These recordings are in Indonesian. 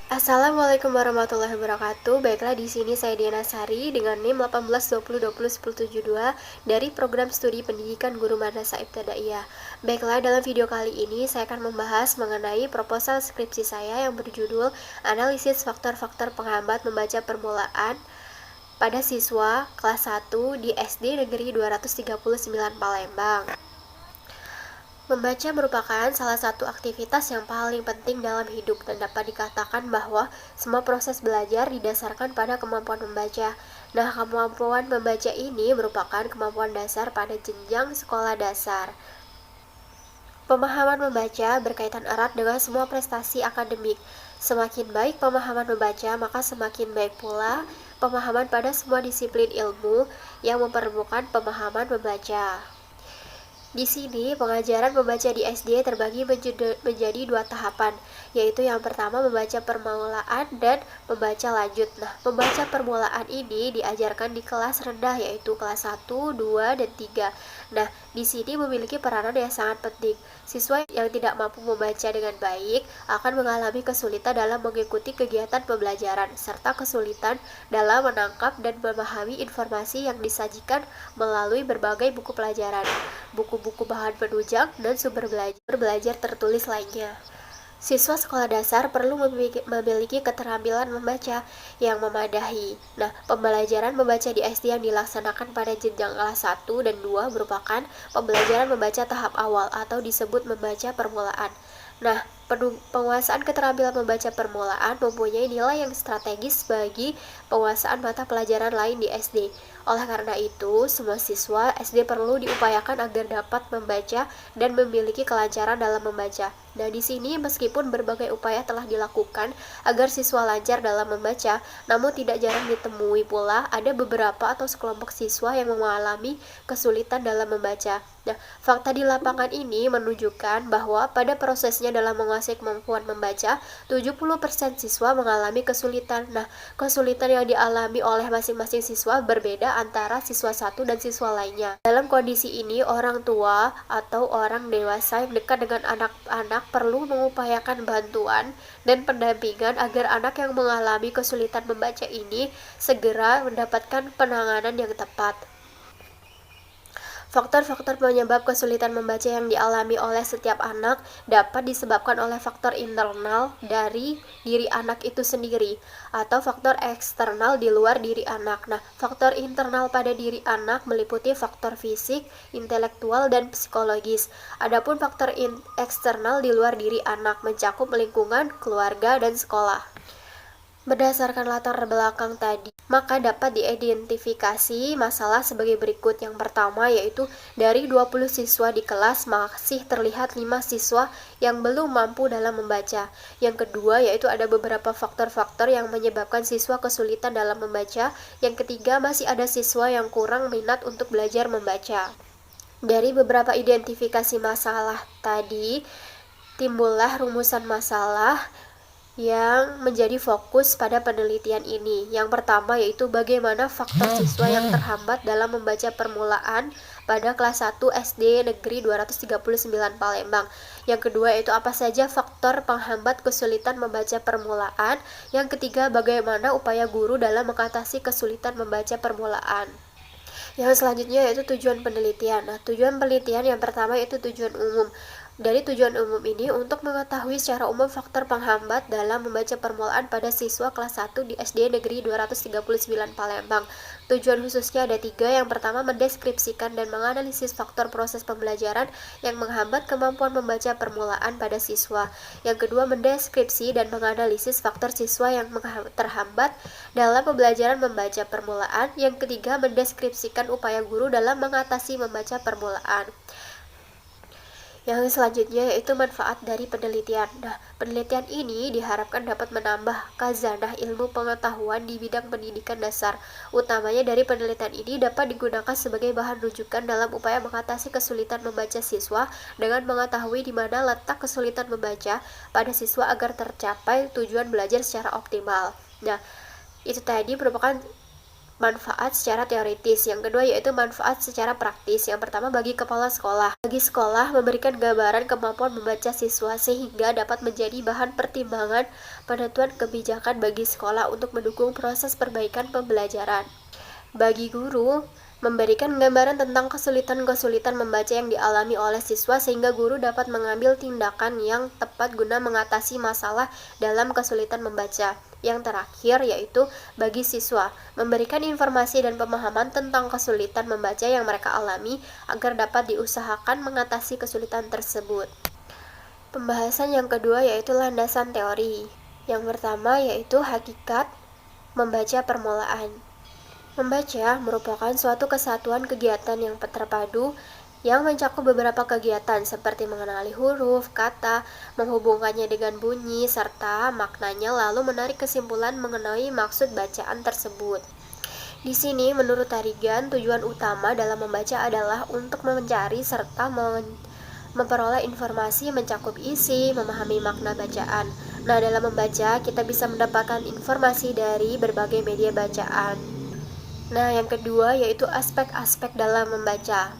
Assalamualaikum warahmatullahi wabarakatuh. Baiklah, di sini saya Diana Sari dengan NIM 1820201072 dari Program Studi Pendidikan Guru Madrasah Ibtidaiyah. Baiklah, dalam video kali ini saya akan membahas mengenai proposal skripsi saya yang berjudul Analisis Faktor-Faktor Penghambat Membaca Permulaan pada siswa kelas 1 di SD Negeri 239 Palembang. Membaca merupakan salah satu aktivitas yang paling penting dalam hidup dan dapat dikatakan bahwa semua proses belajar didasarkan pada kemampuan membaca. Nah, kemampuan membaca ini merupakan kemampuan dasar pada jenjang sekolah dasar. Pemahaman membaca berkaitan erat dengan semua prestasi akademik. Semakin baik pemahaman membaca, maka semakin baik pula pemahaman pada semua disiplin ilmu yang memerlukan pemahaman membaca. Di sini, pengajaran membaca di SD terbagi menjadi dua tahapan, yaitu yang pertama membaca permulaan dan membaca lanjut. Nah, membaca permulaan ini diajarkan di kelas rendah, yaitu kelas 1, 2, dan 3. Nah, di sini memiliki peranan yang sangat penting. Siswa yang tidak mampu membaca dengan baik akan mengalami kesulitan dalam mengikuti kegiatan pembelajaran, serta kesulitan dalam menangkap dan memahami informasi yang disajikan melalui berbagai buku pelajaran, buku-buku bahan penunjang, dan sumber belajar tertulis lainnya. Siswa sekolah dasar perlu memiliki keterampilan membaca yang memadai. Nah, pembelajaran membaca di SD yang dilaksanakan pada jenjang kelas 1 dan 2 merupakan pembelajaran membaca tahap awal atau disebut membaca permulaan. Nah, penguasaan keterampilan membaca permulaan mempunyai nilai yang strategis bagi penguasaan mata pelajaran lain di SD. Oleh karena itu, semua siswa SD perlu diupayakan agar dapat membaca dan memiliki kelancaran dalam membaca. Nah, di sini meskipun berbagai upaya telah dilakukan agar siswa lancar dalam membaca, namun tidak jarang ditemui pula ada beberapa atau sekelompok siswa yang mengalami kesulitan dalam membaca. Nah, fakta di lapangan ini menunjukkan bahwa pada prosesnya dalam menguasai kemampuan membaca, 70% siswa mengalami kesulitan. Nah, kesulitan yang dialami oleh masing-masing siswa berbeda antara siswa satu dan siswa lainnya. Dalam kondisi ini, orang tua atau orang dewasa yang dekat dengan anak-anak perlu mengupayakan bantuan dan pendampingan agar anak yang mengalami kesulitan membaca ini segera mendapatkan penanganan yang tepat. Faktor-faktor penyebab kesulitan membaca yang dialami oleh setiap anak dapat disebabkan oleh faktor internal dari diri anak itu sendiri atau faktor eksternal di luar diri anak. Nah, faktor internal pada diri anak meliputi faktor fisik, intelektual, dan psikologis. Adapun faktor eksternal di luar diri anak mencakup lingkungan, keluarga, dan sekolah. Berdasarkan latar belakang tadi, maka dapat diidentifikasi masalah sebagai berikut. Yang pertama yaitu dari 20 siswa di kelas masih terlihat 5 siswa yang belum mampu dalam membaca. Yang kedua yaitu ada beberapa faktor-faktor yang menyebabkan siswa kesulitan dalam membaca. Yang ketiga masih ada siswa yang kurang minat untuk belajar membaca. Dari beberapa identifikasi masalah tadi, timbullah rumusan masalah yang menjadi fokus pada penelitian ini. Yang pertama yaitu bagaimana faktor siswa yang terhambat dalam membaca permulaan pada kelas 1 SD Negeri 239 Palembang. Yang kedua yaitu apa saja faktor penghambat kesulitan membaca permulaan. Yang ketiga bagaimana upaya guru dalam mengatasi kesulitan membaca permulaan. Yang selanjutnya yaitu tujuan penelitian. Nah, tujuan penelitian yang pertama yaitu tujuan umum. Dari tujuan umum ini untuk mengetahui secara umum faktor penghambat dalam membaca permulaan pada siswa kelas 1 di SD Negeri 239 Palembang. Tujuan khususnya ada 3. Yang pertama mendeskripsikan dan menganalisis faktor proses pembelajaran yang menghambat kemampuan membaca permulaan pada siswa. Yang kedua mendeskripsi dan menganalisis faktor siswa yang terhambat dalam pembelajaran membaca permulaan. Yang ketiga mendeskripsikan upaya guru dalam mengatasi membaca permulaan. Yang selanjutnya yaitu manfaat dari penelitian. Nah, penelitian ini diharapkan dapat menambah khazanah ilmu pengetahuan di bidang pendidikan dasar. Utamanya dari penelitian ini dapat digunakan sebagai bahan rujukan dalam upaya mengatasi kesulitan membaca siswa dengan mengetahui di mana letak kesulitan membaca pada siswa agar tercapai tujuan belajar secara optimal. Nah, itu tadi merupakan manfaat secara teoritis, yang kedua yaitu manfaat secara praktis. Yang pertama bagi kepala sekolah. Bagi sekolah memberikan gambaran kemampuan membaca siswa sehingga dapat menjadi bahan pertimbangan penentuan kebijakan bagi sekolah untuk mendukung proses perbaikan pembelajaran. Bagi guru, memberikan gambaran tentang kesulitan-kesulitan membaca yang dialami oleh siswa sehingga guru dapat mengambil tindakan yang tepat guna mengatasi masalah dalam kesulitan membaca. Yang terakhir yaitu bagi siswa, memberikan informasi dan pemahaman tentang kesulitan membaca yang mereka alami agar dapat diusahakan mengatasi kesulitan tersebut. Pembahasan yang kedua yaitu landasan teori. Yang pertama yaitu hakikat membaca permulaan. Membaca merupakan suatu kesatuan kegiatan yang terpadu yang mencakup beberapa kegiatan seperti mengenali huruf, kata, menghubungkannya dengan bunyi, serta maknanya lalu menarik kesimpulan mengenai maksud bacaan tersebut. Di sini, menurut Tarigan, tujuan utama dalam membaca adalah untuk mencari serta memperoleh informasi, mencakup isi, memahami makna bacaan. Nah, dalam membaca, kita bisa mendapatkan informasi dari berbagai media bacaan. Nah, yang kedua yaitu aspek-aspek dalam membaca.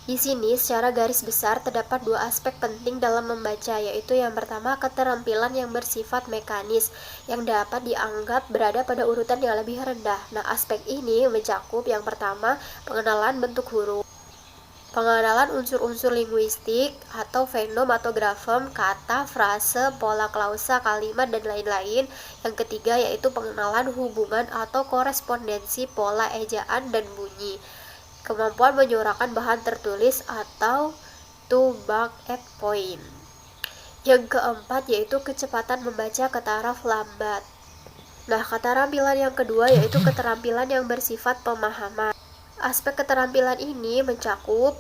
Di sini secara garis besar terdapat dua aspek penting dalam membaca, yaitu yang pertama keterampilan yang bersifat mekanis yang dapat dianggap berada pada urutan yang lebih rendah. Nah, aspek ini mencakup yang pertama pengenalan bentuk huruf, pengenalan unsur-unsur linguistik atau fenom atau grafem, kata, frase, pola klausa, kalimat, dan lain-lain. Yang ketiga yaitu pengenalan hubungan atau korespondensi pola ejaan dan bunyi. Kemampuan menyuarakan bahan tertulis atau to back at point. Yang keempat yaitu kecepatan membaca ke taraf lambat. Nah, keterampilan yang kedua yaitu keterampilan yang bersifat pemahaman. Aspek keterampilan ini mencakup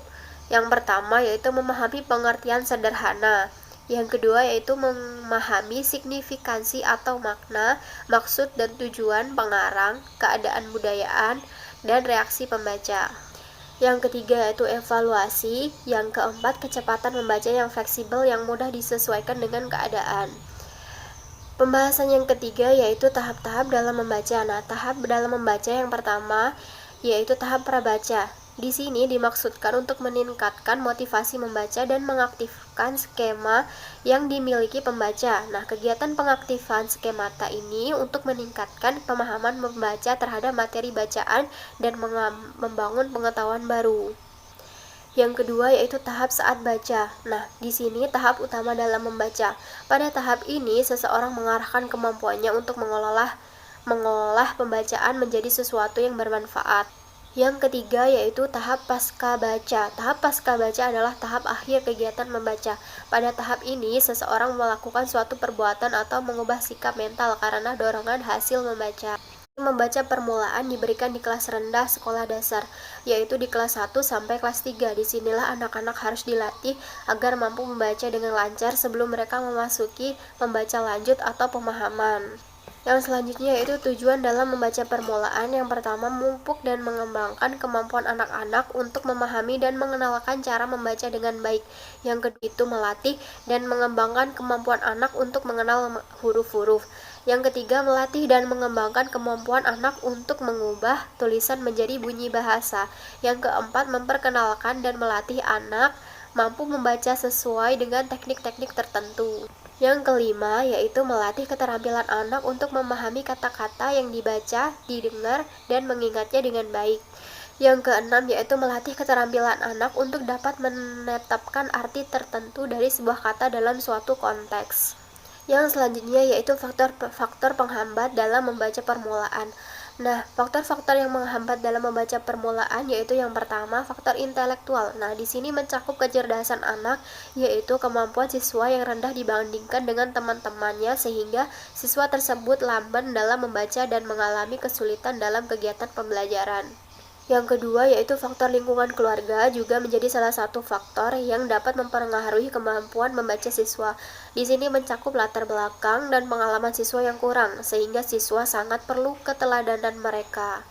yang pertama yaitu memahami pengertian sederhana, yang kedua yaitu memahami signifikansi atau makna, maksud dan tujuan pengarang, keadaan budayaan, dan reaksi pembaca. Yang ketiga yaitu evaluasi, yang keempat kecepatan membaca yang fleksibel yang mudah disesuaikan dengan keadaan. Pembahasan yang ketiga yaitu tahap-tahap dalam membaca. Nah, tahap dalam membaca yang pertama yaitu tahap prabaca. Di sini dimaksudkan untuk meningkatkan motivasi membaca dan mengaktifkan skema yang dimiliki pembaca. Nah, kegiatan pengaktifan skemata ini untuk meningkatkan pemahaman membaca terhadap materi bacaan dan membangun pengetahuan baru. Yang kedua yaitu tahap saat baca. Nah, di sini tahap utama dalam membaca. Pada tahap ini, seseorang mengarahkan kemampuannya untuk mengolah pembacaan menjadi sesuatu yang bermanfaat. Yang ketiga yaitu tahap pasca baca. Tahap pasca baca adalah tahap akhir kegiatan membaca. Pada tahap ini, seseorang melakukan suatu perbuatan atau mengubah sikap mental karena dorongan hasil membaca. Membaca permulaan diberikan di kelas rendah sekolah dasar, yaitu di kelas 1 sampai kelas 3. Disinilah anak-anak harus dilatih agar mampu membaca dengan lancar sebelum mereka memasuki membaca lanjut atau pemahaman. Yang selanjutnya yaitu tujuan dalam membaca permulaan. Yang pertama, memupuk dan mengembangkan kemampuan anak-anak untuk memahami dan mengenalkan cara membaca dengan baik. Yang kedua itu melatih dan mengembangkan kemampuan anak untuk mengenal huruf-huruf. Yang ketiga, melatih dan mengembangkan kemampuan anak untuk mengubah tulisan menjadi bunyi bahasa. Yang keempat, memperkenalkan dan melatih anak mampu membaca sesuai dengan teknik-teknik tertentu. Yang kelima yaitu melatih keterampilan anak untuk memahami kata-kata yang dibaca, didengar, dan mengingatnya dengan baik. Yang keenam yaitu melatih keterampilan anak untuk dapat menetapkan arti tertentu dari sebuah kata dalam suatu konteks. Yang selanjutnya yaitu faktor penghambat dalam membaca permulaan. Nah, faktor-faktor yang menghambat dalam membaca permulaan yaitu yang pertama, faktor intelektual. Nah, di sini mencakup kecerdasan anak, yaitu kemampuan siswa yang rendah dibandingkan dengan teman-temannya sehingga siswa tersebut lamban dalam membaca dan mengalami kesulitan dalam kegiatan pembelajaran. Yang kedua yaitu faktor lingkungan keluarga juga menjadi salah satu faktor yang dapat mempengaruhi kemampuan membaca siswa. Di sini mencakup latar belakang dan pengalaman siswa yang kurang, sehingga siswa sangat perlu keteladanan mereka.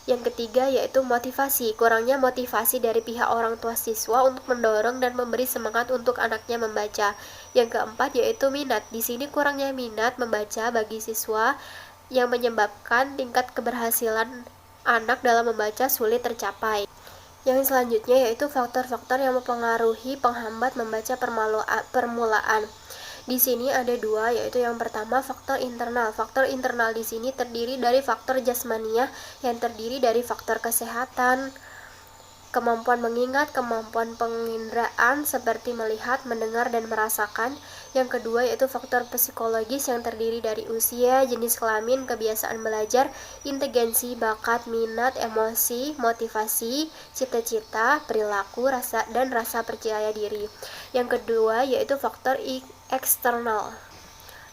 Yang ketiga yaitu motivasi. Kurangnya motivasi dari pihak orang tua siswa untuk mendorong dan memberi semangat untuk anaknya membaca. Yang keempat yaitu minat. Di sini kurangnya minat membaca bagi siswa yang menyebabkan tingkat keberhasilan anak dalam membaca sulit tercapai. Yang selanjutnya yaitu faktor-faktor yang mempengaruhi penghambat membaca permulaan. Di sini ada dua, yaitu yang pertama faktor internal. Faktor internal di sini terdiri dari faktor jasmania yang terdiri dari faktor kesehatan, kemampuan mengingat, kemampuan penginderaan seperti melihat, mendengar, dan merasakan. Yang kedua yaitu faktor psikologis yang terdiri dari usia, jenis kelamin, kebiasaan belajar, inteligensi, bakat, minat, emosi, motivasi, cita-cita, perilaku, dan rasa percaya diri. Yang kedua yaitu faktor eksternal.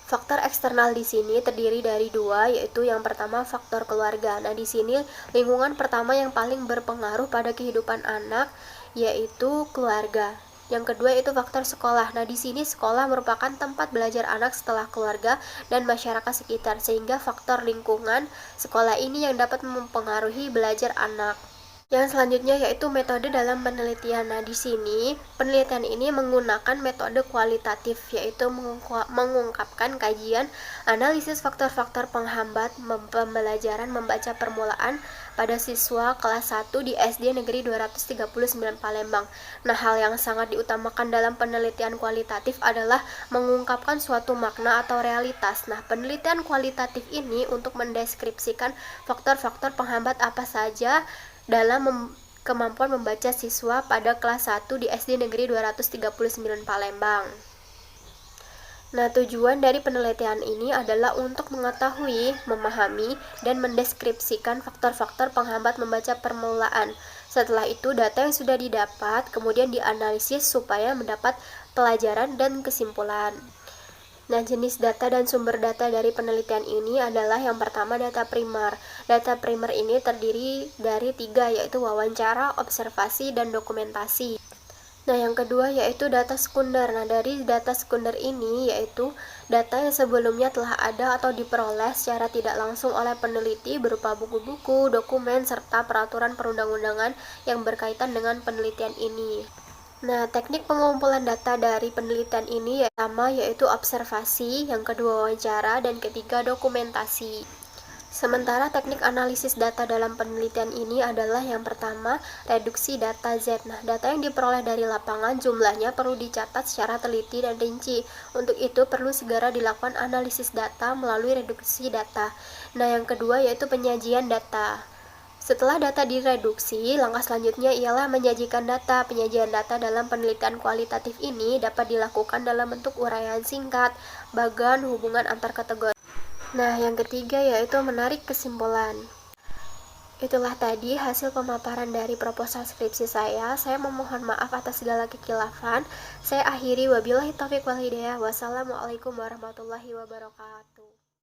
Faktor eksternal di sini terdiri dari dua, yaitu yang pertama faktor keluarga. Nah, di sini lingkungan pertama yang paling berpengaruh pada kehidupan anak yaitu keluarga. Yang kedua itu faktor sekolah. Nah, di sini sekolah merupakan tempat belajar anak setelah keluarga dan masyarakat sekitar, sehingga faktor lingkungan sekolah ini yang dapat mempengaruhi belajar anak. Yang selanjutnya yaitu metode dalam penelitian. Nah, di sini penelitian ini menggunakan metode kualitatif, yaitu mengungkapkan kajian analisis faktor-faktor penghambat pembelajaran membaca permulaan pada siswa kelas 1 di SD Negeri 239 Palembang. Nah, hal yang sangat diutamakan dalam penelitian kualitatif adalah mengungkapkan suatu makna atau realitas. Nah, penelitian kualitatif ini untuk mendeskripsikan faktor-faktor penghambat apa saja dalam kemampuan membaca siswa pada kelas 1 di SD Negeri 239 Palembang. Nah, tujuan dari penelitian ini adalah untuk mengetahui, memahami, dan mendeskripsikan faktor-faktor penghambat membaca permulaan. Setelah itu, data yang sudah didapat kemudian dianalisis supaya mendapat pelajaran dan kesimpulan. Nah, jenis data dan sumber data dari penelitian ini adalah yang pertama data primer. Data primer ini terdiri dari 3, yaitu wawancara, observasi, dan dokumentasi. Nah, yang kedua yaitu data sekunder. Nah, dari data sekunder ini yaitu data yang sebelumnya telah ada atau diperoleh secara tidak langsung oleh peneliti berupa buku-buku, dokumen, serta peraturan perundang-undangan yang berkaitan dengan penelitian ini. Nah, teknik pengumpulan data dari penelitian ini pertama yaitu observasi, yang kedua wawancara, dan ketiga dokumentasi. Sementara teknik analisis data dalam penelitian ini adalah yang pertama, reduksi data Z. Nah, data yang diperoleh dari lapangan jumlahnya perlu dicatat secara teliti dan rinci. Untuk itu perlu segera dilakukan analisis data melalui reduksi data. Nah, yang kedua yaitu penyajian data. Setelah data direduksi, langkah selanjutnya ialah menyajikan data. Penyajian data dalam penelitian kualitatif ini dapat dilakukan dalam bentuk uraian singkat, bagan, hubungan antar kategori. Nah, yang ketiga yaitu menarik kesimpulan. Itulah tadi hasil pemaparan dari proposal skripsi saya. Saya memohon maaf atas segala kekilafan. Saya akhiri wabillahi taufiq wal hidayah. Wassalamualaikum warahmatullahi wabarakatuh.